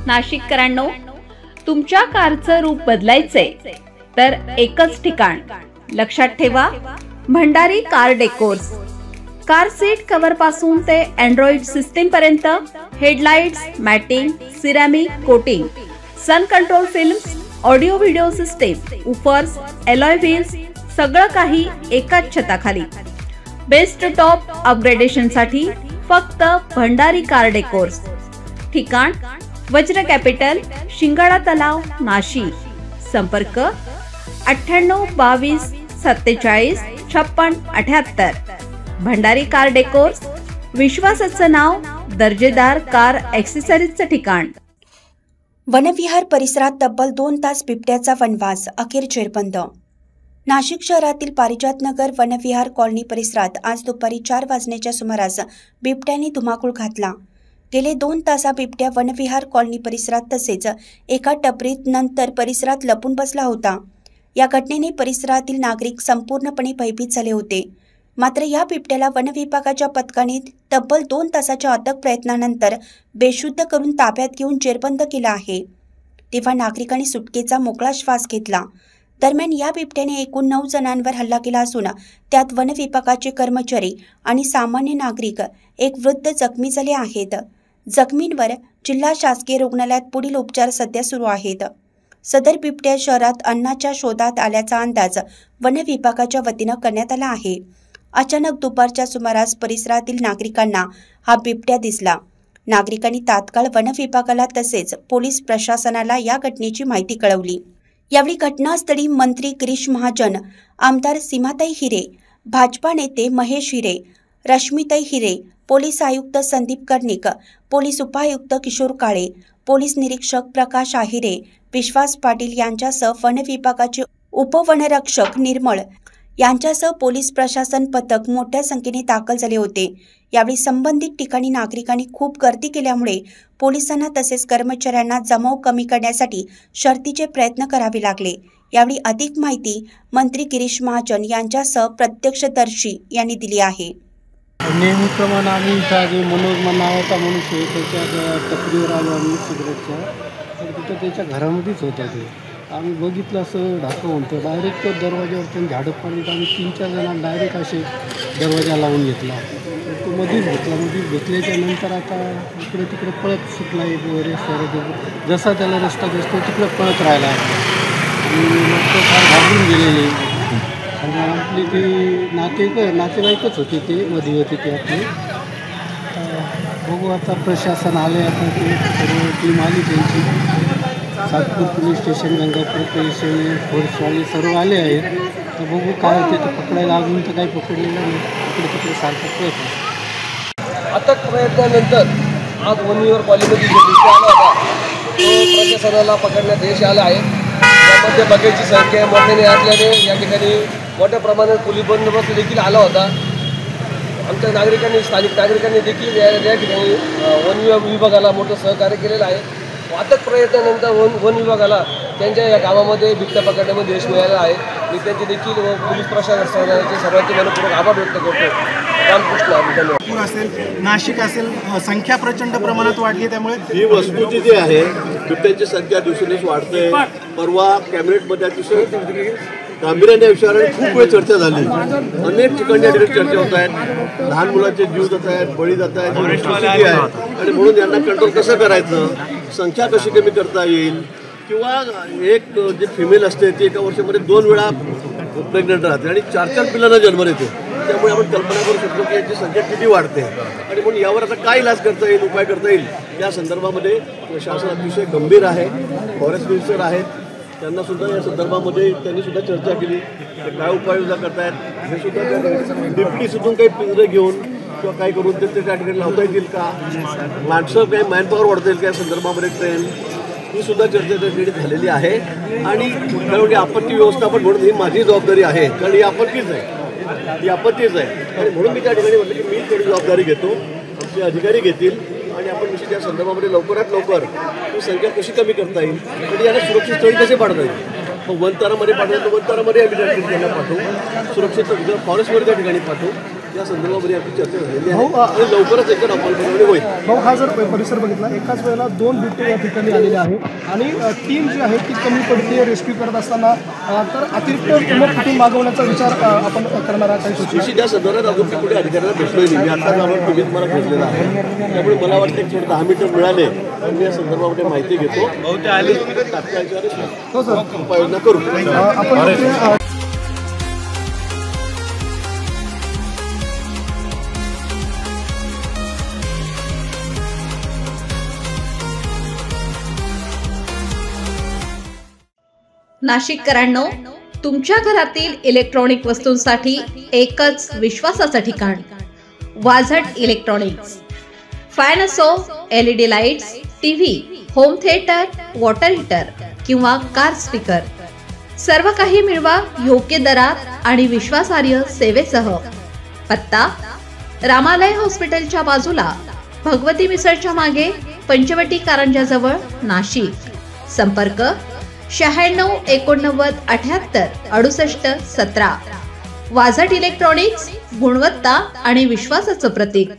नाशिककरांनो, तुमच्या कारचं रूप बदलायचंय तर एकच ठिकाण लक्षात ठेवा, Bhandari car decors. Car seat cover पासून ते अँड्रॉइड सिस्टीम पर्यंत, headlights, matting, ceramic coating, sun control films, audio video system, woofers, alloy wheels, सगळं काही एकाच छताखाली। बेस्ट टॉप अपग्रेडेशन साठी फक्त भंडारी कार डेकोर्स। ठिकाण वज्र कॅपिटल, शिंगाडा तलाव, नाशिक। संपर्क 98 22 47 56 78। भंडारी कार डेकोर्स, विश्वासाचं नाव, दर्जेदार कार ॲक्सेसरीजचं ठिकाण। वनविहार परिसरात तब्बल 2 तास बिबट्याचा वनवास, अखेर जेरबंद। नाशिक शहरातील पारिजात नगर वनविहार कॉलनी परिसरात आज दुपारी 4 वाजण्याच्या सुमारास बिबट्याने धुमाकूळ घातला। गेले 2 तास बिबट्या वनविहार कॉलनी परिसरात तसेच एका टपरीत नंतर परिसरात लपून बसला होता। या घटनेने परिसरातील नागरिक संपूर्णपणे भयभीत झाले होते। मात्र या बिबट्याला वनविभागाच्या पथकाने तब्बल 2 तासाच्या अथक प्रयत्नानंतर बेशुद्ध करून ताब्यात घेऊन जेरबंद केला आहे। तेव्हा नागरिकांनी सुटकेचा मोकळा श्वास घेतला। दरम्यान या बिबट्याने एकूण 9 जणांवर हल्ला केला असून त्यात वनविभागाचे कर्मचारी आणि सामान्य नागरिक, एक वृद्ध जखमी झाले आहेत। जखमींवर जिल्हा शासकीय रुग्णालयात पुढील उपचार सध्या सुरू आहेत। सदर बिबट्या शहरात अन्नाच्या शोधात आल्याचा अंदाज वनविभागाच्या वतीनं करण्यात आला आहे। अचानक दुपारच्या सुमारास परिसरातील नागरिकांना हा बिबट्या दिसला। नागरिकांनी तात्काळ वनविभागाला तसेच पोलीस प्रशासनाला या घटनेची माहिती कळवली। यावेळी घटनास्थळी मंत्री गिरीश महाजन, आमदार सीमाताई हिरे, भाजपा नेते महेश हिरे, रश्मिताई हिरे, पोलीस आयुक्त संदीप कर्णिक, पोलीस उपायुक्त किशोर काळे, पोलीस निरीक्षक प्रकाश आहिरे, विश्वास पाटील यांच्यासह वनविभागाचे उपवनरक्षक निर्मळ यांच्यासह पोलीस प्रशासन पथक मोठ्या संख्येने दाखल झाले होते। यावेळी संबंधित ठिकाणी नागरिकांनी खूप गर्दी केल्यामुळे पोलिसांना तसेच कर्मचाऱ्यांना जमाव कमी करण्यासाठी शर्थीचे प्रयत्न करावे लागले। यावेळी अधिक माहिती मंत्री गिरीश महाजन यांच्यासह प्रत्यक्षदर्शी यांनी दिली आहे। नेहमीप्रमाणे आम्ही इथं मनोज नावाचा मनुष्य त्याच्या टपरीवर आलो आम्ही सिगरेटच्या, तर तिथं त्याच्या घरामध्येच होता ते। आम्ही बघितलं असं ढाकवून तर डायरेक्ट दरवाज्यावर त्यांनी झाडं पाडली। आम्ही 3-4 जणांना डायरेक्ट असे दरवाजा लावून घेतला। तर तो मध्येच घेतल्याच्या नंतर आता इकडे तिकडे पळत सुटला वगैरे सर, जसा त्याला रस्ता दिसतो तिकडे पळत राहिला आणि मग तो फार घाबरून गेलेले। आणि आपली ती नातेवाईकच होते, ते मध्ये होते ते आपले। बघू आता प्रशासन आले, आता ते सर्व टीम आली त्यांची, Satpur police station, Gangapur police station, फोर्सवाले सर्व आले आहेत। तर बघू काय होते, तर पकडायला अजून तर काही पकडलेलं नाही, इकडे तिकडे सारखं प्रयत्न। अथक प्रयत्नानंतर आज वनविहार कॉलनीमध्ये जो बिबट्या आला होता तो प्रशासनाला पकडण्यात यश आलं आहे। त्यामध्ये बघायची संख्या मोठ्याने असल्याने या ठिकाणी मोठ्या प्रमाणात पोलीस बंदोबस्त देखील आला होता। आमच्या नागरिकांनी, स्थानिक नागरिकांनी देखील या ठिकाणी वन विभागाला मोठं सहकार्य केलेलं आहे। अथक प्रयत्नानंतर वन विभागाला त्यांच्या या गावामध्ये बिबट्या पकडण्यामध्ये यश मिळालं आहे। मी त्यांचे देखील व पोलीस प्रशासनाचे सर्वांचे मनपूर्वक आभार व्यक्त करतो। रामकृष्ण, धन्यवाद। असेल, नाशिक असेल, संख्या प्रचंड प्रमाणात वाढली, त्यामुळे ही वस्तूची जी आहे बिबट्यांची संख्या दिवसेंदिवस वाढते। परवा कॅबिनेटमध्ये अतिशय गांभीर्याने विषयावर खूप वेळ चर्चा झाली, अनेक ठिकाणी या ठिकाणी चर्चा होत आहेत। लहान मुलांचे जीव जात आहेत, बळी जात आहेत, आणि म्हणून यांना कंट्रोल कसं करायचं, संख्या कशी कमी करता येईल, किंवा एक जे फिमेल असते ती एका वर्षामध्ये 2 वेळा प्रेग्नंट राहते आणि 4-4 पिल्लांना जन्म देते। त्यामुळे आपण कल्पना करू शकतो की याची संख्या किती वाढते आणि म्हणून यावर आता काय इलाज करता येईल, उपाय करता येईल, या संदर्भामध्ये प्रशासन अतिशय गंभीर आहे। फॉरेस्ट मिनिस्टर आहेत, त्यांनासुद्धा या संदर्भामध्ये त्यांनीसुद्धा चर्चा केली, ते काय उपाययोजना करतायत हे सुद्धा। बिबटीसुद्धा काही पिंजरे घेऊन किंवा काय करून ते त्या ठिकाणी लावता येतील का, माणसं काही मॅनपॉवर वाढता येईल का, या संदर्भामध्ये ट्रेन ही सुद्धा चर्चा त्या ठिकाणी झालेली आहे। आणि कुठल्यावेळी आपत्ती व्यवस्थापन म्हणून ही माझी जबाबदारी आहे, कारण ही आपत्तीच आहे, ही आपत्तीच आहे। आणि म्हणून मी त्या ठिकाणी म्हटलं की मी थोडी जबाबदारी घेतो, आमचे अधिकारी घेतील आणि आपण निश्चित या संदर्भामध्ये लवकरात लवकर ही संख्या कशी कमी करता येईल, म्हणजे याला सुरक्षित स्थळी कसे पाडता येईल। मग वनतारामध्ये पाठवलं तर वनतारामध्ये आम्ही त्या ठिकाणी पाठवू, सुरक्षित फॉरेस्टमध्ये त्या ठिकाणी पाठवू। या संदर्भामध्ये आपली चर्चा झालेली आहे आणि लवकरच एकदा अंमलबजावणी होईल. भाऊ, हा जर परिसर बघितला एकाच वेळेला 2 बिबटे या ठिकाणी आलेले आहेत आणि टीम जी आहे ती कमी पडते रेस्क्यू करत असताना, तर अतिरिक्त मग कुठून मागवण्याचा विचार आपण करणार आहात काही सूचना? त्या संदर्भात अजून मी कुठे अधिकाऱ्यांना भेटलोय नाही. मी आता जाऊन तुम्ही मला भेटलेला आहे, त्यामुळे मला वाटतं की 10 मिनिटं मिळाले तर मी या संदर्भामध्ये माहिती घेतो. तात्काळ हो सर, उपाययोजना करू. आपण नाशिककरांनो, तुमच्या घरातील इलेक्ट्रॉनिक वस्तूंसाठी एकच विश्वासाचं ठिकाण, वाझट इलेक्ट्रॉनिक्स. फॅन असो, LED lights, TV, home theatre, water heater किंवा कार स्पीकर, सर्व काही मिळवा योग्य दरात आणि विश्वासार्ह सेवेसह. पत्ता: रामालय हॉस्पिटलच्या बाजूला, भगवती मिसळच्या मागे, पंचवटी कारंजाजवळ, नाशिक. संपर्क: 96 89 78 68 17. वाझट इलेक्ट्रॉनिक्स, गुणवत्ता आणि विश्वासाचं प्रतीक.